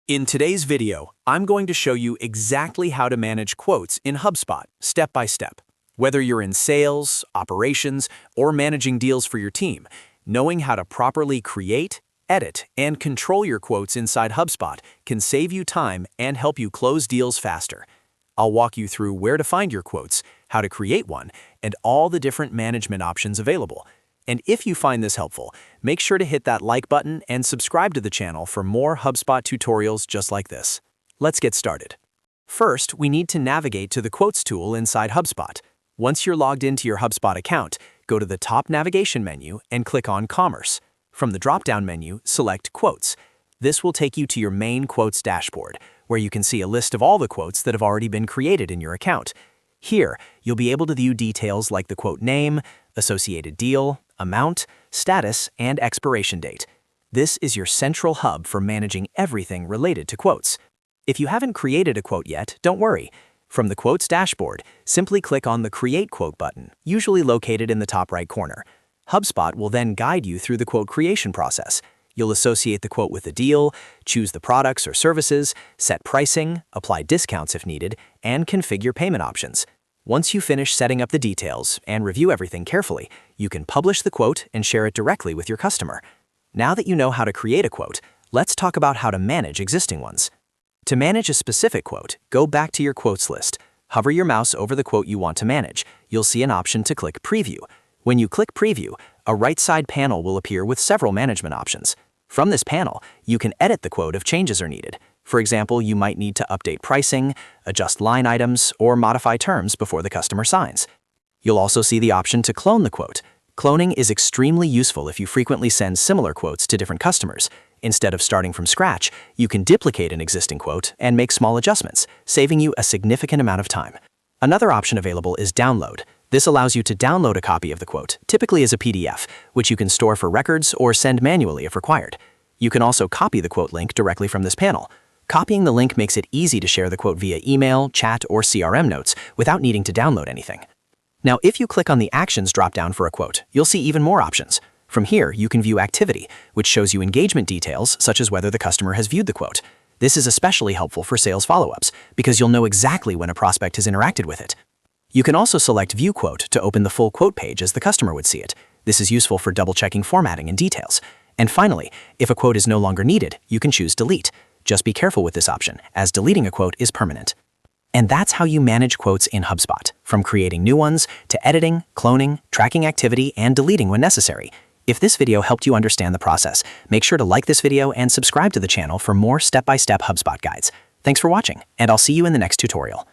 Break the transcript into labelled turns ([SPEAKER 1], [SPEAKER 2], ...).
[SPEAKER 1] In today's video, I'm going to show you exactly how to manage quotes in HubSpot, step by step. Whether you're in sales, operations, or managing deals for your team, knowing how to properly create, edit, and control your quotes inside HubSpot can save you time and help you close deals faster. I'll walk you through where to find your quotes, how to create one, and all the different management options available. And if you find this helpful, make sure to hit that like button and subscribe to the channel for more HubSpot tutorials just like this. Let's get started. First, we need to navigate to the Quotes tool inside HubSpot. Once you're logged into your HubSpot account, go to the top navigation menu and click on Commerce. From the drop-down menu, select Quotes. This will take you to your main Quotes dashboard, where you can see a list of all the quotes that have already been created in your account. Here, you'll be able to view details like the quote name, associated deal, amount, status, and expiration date. This is your central hub for managing everything related to quotes. If you haven't created a quote yet, don't worry. From the Quotes dashboard, simply click on the Create Quote button, usually located in the top right corner. HubSpot will then guide you through the quote creation process. You'll associate the quote with a deal, choose the products or services, set pricing, apply discounts if needed, and configure payment options. Once you finish setting up the details and review everything carefully, you can publish the quote and share it directly with your customer. Now that you know how to create a quote, let's talk about how to manage existing ones. To manage a specific quote, go back to your quotes list. Hover your mouse over the quote you want to manage. You'll see an option to click Preview. When you click Preview, a right side panel will appear with several management options. From this panel, you can edit the quote if changes are needed. For example, you might need to update pricing, adjust line items, or modify terms before the customer signs. You'll also see the option to clone the quote. Cloning is extremely useful if you frequently send similar quotes to different customers. Instead of starting from scratch, you can duplicate an existing quote and make small adjustments, saving you a significant amount of time. Another option available is Download. This allows you to download a copy of the quote, typically as a PDF, which you can store for records or send manually if required. You can also copy the quote link directly from this panel. Copying the link makes it easy to share the quote via email, chat, or CRM notes without needing to download anything. Now, if you click on the Actions dropdown for a quote, you'll see even more options. From here, you can view Activity, which shows you engagement details such as whether the customer has viewed the quote. This is especially helpful for sales follow-ups because you'll know exactly when a prospect has interacted with it. You can also select View Quote to open the full quote page as the customer would see it. This is useful for double-checking formatting and details. And finally, if a quote is no longer needed, you can choose Delete. Just be careful with this option, as deleting a quote is permanent. And that's how you manage quotes in HubSpot, from creating new ones to editing, cloning, tracking activity, and deleting when necessary. If this video helped you understand the process, make sure to like this video and subscribe to the channel for more step-by-step HubSpot guides. Thanks for watching, and I'll see you in the next tutorial.